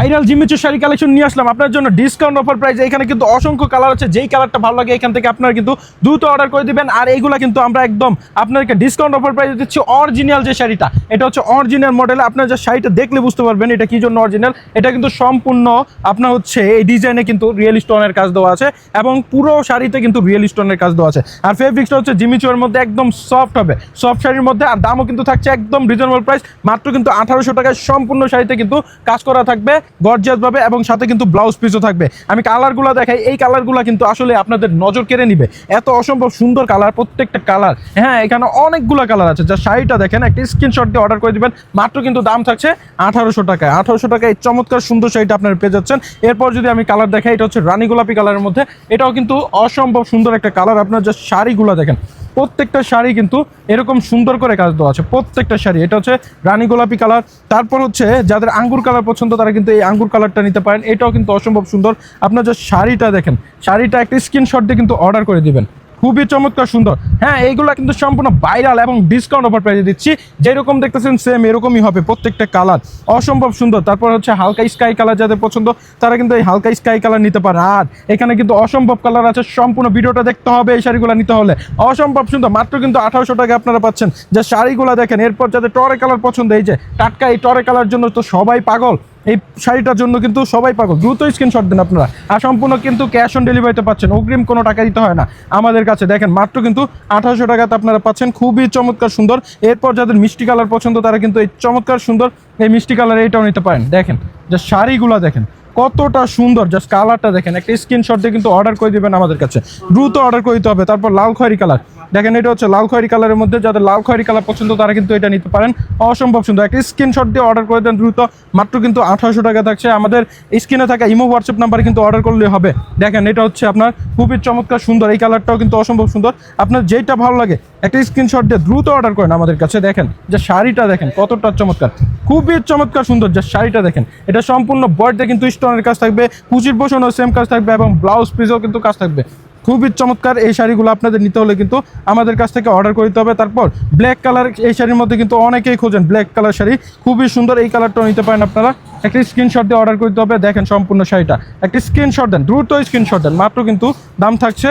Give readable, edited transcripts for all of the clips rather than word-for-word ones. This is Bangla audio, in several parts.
ভাইরাল জিমিচু শাড়ি কালেকশন নিয়ে আসলাম আপনার জন্য ডিসকাউন্ট অফার প্রাইস। এখানে কিন্তু অসংখ্য কালার আছে, যেই কালারটা ভালো লাগে এখান থেকে আপনারা কিন্তু দ্রুত অর্ডার করে দিবেন। আর এইগুলা কিন্তু আমরা একদম আপনাদেরকে ডিসকাউন্ট অফার প্রাইস দিচ্ছি। অরিজিনাল যে শাড়িটা, এটা হচ্ছে অরিজিনাল মডেল। আপনার যে শাড়িটা দেখলে বুঝতে পারবেন এটা কি জন্য অরিজিনাল। এটা কিন্তু সম্পূর্ণ আপনার হচ্ছে এই ডিজাইনে কিন্তু রিয়েল স্টোনের কাজ দেওয়া আছে এবং পুরো শাড়িতে কিন্তু রিয়েল স্টোনের কাজ দেওয়া আছে। আর ফেব্রিক্সটা হচ্ছে জিমিচুর মধ্যে একদম সফট হবে, সফট শাড়ির মধ্যে। আর দামও কিন্তু থাকছে একদম রিজনেবল প্রাইস, মাত্র কিন্তু 1800 টাকায় সম্পূর্ণ শাড়িতে কিন্তু কাজ করা থাকবে গর্জিয়াস ভাবে এবং সাথে কিন্তু ব্লাউজ পিসও থাকবে। আমি কালারগুলো দেখাই, এই কালারগুলো কিন্তু আসলে আপনাদের নজর কেড়ে নিবে, এত অসম্ভব সুন্দর কালার প্রত্যেকটা কালার। হ্যাঁ, এখানে অনেকগুলো কালার আছে। যা শাড়িটা দেখেন, একটা স্ক্রিনশট দিয়ে অর্ডার করে দিবেন, মাত্র কিন্তু দাম থাকছে 1800 টাকায়। 1800 টাকায় এই চমৎকার সুন্দর শাড়িটা আপনারা পেয়ে যাচ্ছেন। এরপর যদি আমি কালার দেখাই, এটা হচ্ছে রানী গোলাপি কালারের মধ্যে। এটাও কিন্তু অসম্ভব সুন্দর একটা কালার। আপনার যে শাড়িগুলো দেখেন, প্রত্যেকটা শাড়ি কিন্তু এরকম সুন্দর করে কাজ দেওয়া আছে প্রত্যেকটা শাড়ি। এটা হচ্ছে রানী গোলাপি কালার। তারপর হচ্ছে যাদের আঙ্গুর কালার পছন্দ তারা কিন্তু এই আঙ্গুর কালারটা নিতে পারেন, এটাও কিন্তু অসম্ভব সুন্দর। আপনার যে শাড়িটা দেখেন, শাড়িটা একটা স্ক্রিনশট দিয়ে কিন্তু অর্ডার করে দিবেন, খুবই চমৎকার সুন্দর। হ্যাঁ, এইগুলো কিন্তু সম্পূর্ণ ভাইরাল এবং ডিসকাউন্ট অফার প্রাইসে দিচ্ছি। যেরকম দেখতেছেন সেম এরকমই হবে প্রত্যেকটা কালার, অসম্ভব সুন্দর। তারপর হচ্ছে হালকা স্কাই কালার যাদের পছন্দ তারা কিন্তু এই হালকা স্কাই কালার নিতে পারে। আর এখানে কিন্তু অসম্ভব কালার আছে, সম্পূর্ণ ভিডিওটা দেখতে হবে এই শাড়িগুলো নিতে হলে। অসম্ভব সুন্দর, মাত্র কিন্তু 1800 টাকা আপনারা পাচ্ছেন যে শাড়িগুলো দেখেন। এরপর যাদের টরে কালার পছন্দ, এই যে টাটকা এই টরে কালার জন্য তো সবাই পাগল, এই শাড়িটার জন্য কিন্তু সবাই পাগল। দ্রুত স্ক্রিনশট দেন আপনারা। আর সম্পূর্ণ কিন্তু ক্যাশ অন ডেলিভারিতে পাচ্ছেন, অগ্রিম কোনো টাকা দিতে হয় না আমাদের কাছে। দেখেন মাত্র কিন্তু 1800 টাকাতে আপনারা পাচ্ছেন, খুবই চমৎকার সুন্দর। এরপর যাদের মিষ্টি কালার পছন্দ তারা কিন্তু এই চমৎকার সুন্দর এই মিষ্টি কালার এইটাও নিতে পারেন। দেখেন যে শাড়িগুলো দেখেন কতটা সুন্দর, জাস্ট কালারটা দেখেন। একটা স্ক্রিনশট দিয়ে কিন্তু অর্ডার করে দিবেন আমাদের কাছে, দ্রুত অর্ডার করে দিতে হবে। তারপর লাল খয়েরি কালার দেখেন, এটা হচ্ছে লাল খয়েরি কালারের মধ্যে। যাদের লাল খয়েরি কালার পছন্দ তারা কিন্তু এটা নিতে পারেন, অসম্ভব সুন্দর। একটা স্ক্রিনশট দিয়ে অর্ডার করে দেন দ্রুত, মাত্র কিন্তু 1800 টাকা থাকছে। আমাদের স্ক্রিনে থাকা ইমো হোয়াটসঅ্যাপ নাম্বারে কিন্তু অর্ডার করলে হবে। দেখেন এটা হচ্ছে আপনার খুবই চমৎকার সুন্দর, এই কালারটাও কিন্তু অসম্ভব সুন্দর। আপনার যেটা ভালো লাগে একটা স্ক্রিনশট দিয়ে দ্রুত অর্ডার করেন আমাদের কাছে। দেখেন যে শাড়িটা দেখেন কতটা চমৎকার, খুবই চমৎকার সুন্দর। যে শাড়িটা দেখেন, এটা সম্পূর্ণ বডিতে কিন্তু স্টোনের কাজ থাকবে, কুচির পোষণও সেম কাজ থাকবে এবং ব্লাউজ পিসও কিন্তু কাজ থাকবে, খুবই চমৎকার। এই শাড়িগুলো আপনাদের নিতে হলে কিন্তু আমাদের কাছ থেকে অর্ডার করতে হবে। তারপর ব্ল্যাক কালার, এই শাড়ির মধ্যে কিন্তু অনেকেই খোঁজেন ব্ল্যাক কালার শাড়ি, খুবই সুন্দর। এই কালারটাও নিতে পারেন আপনারা, একটা স্ক্রিনশট দিয়ে অর্ডার করতে হবে। দেখেন সম্পূর্ণ শাড়িটা, একটা স্ক্রিনশট দেন, দ্রুত স্ক্রিনশট দেন। মাত্র কিন্তু দাম থাকছে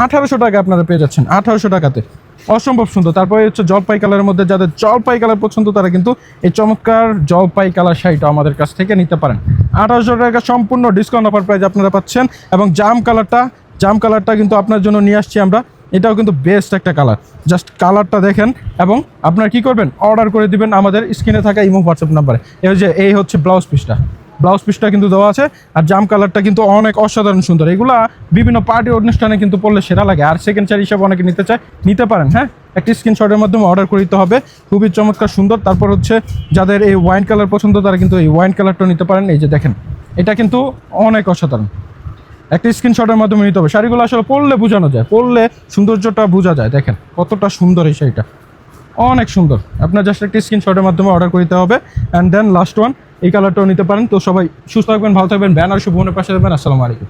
1800 টাকা, আপনারা পেয়ে যাচ্ছেন 1800 টাকাতে, অসম্ভব সুন্দর। তারপরে হচ্ছে জলপাই কালারের মধ্যে, যাদের জলপাই কালার পছন্দ তারা কিন্তু এই চমৎকার জলপাই কালার শাড়িটা আমাদের কাছ থেকে নিতে পারেন। 1800 টাকা সম্পূর্ণ ডিসকাউন্ট অফার প্রাইস আপনারা পাচ্ছেন। এবং জাম কালারটা কিন্তু আপনার জন্য নিয়ে আসছি আমরা, এটাও কিন্তু বেস্ট একটা কালার। জাস্ট কালারটা দেখেন এবং আপনারা কি করবেন, অর্ডার করে দিবেন আমাদের স্ক্রিনে থাকা ইমো হোয়াটসঅ্যাপ নাম্বারে। এই হচ্ছে ব্লাউজ পিসটা কিন্তু দেওয়া আছে। আর জাম কালারটা কিন্তু অনেক অসাধারণ সুন্দর। এগুলা বিভিন্ন পার্টি অনুষ্ঠানে কিন্তু পড়লে সেরা লাগে। আর সেকেন্ড শাড়ি হিসাবে অনেকে নিতে চায়, নিতে পারেন। হ্যাঁ, একটি স্ক্রিনশটের মাধ্যমে অর্ডার করে দিতে হবে, খুবই চমৎকার সুন্দর। তারপর হচ্ছে যাদের এই ওয়াইন কালার পছন্দ তারা কিন্তু এই ওয়াইন কালারটা নিতে পারেন। এই যে দেখেন, এটা কিন্তু অনেক অসাধারণ, একটা স্ক্রিনশটের মাধ্যমে নিতে হবে। শাড়িগুলো আসলে পরলে বোঝানো যায়, পরলে সৌন্দর্যটা বোঝা যায়। দেখেন কতটা সুন্দর এই শাড়িটা, অনেক সুন্দর। আপনার জাস্ট একটা স্ক্রিনশটের মাধ্যমে অর্ডার করতে হবে। অ্যান্ড দেন লাস্ট ওয়ান, এই কালারটাও নিতে পারেন। তো সবাই সুস্থ থাকবেন, ভালো থাকবেন, ব্যানার শুভনের পাশে থাকবেন। আসসালামু আলাইকুম।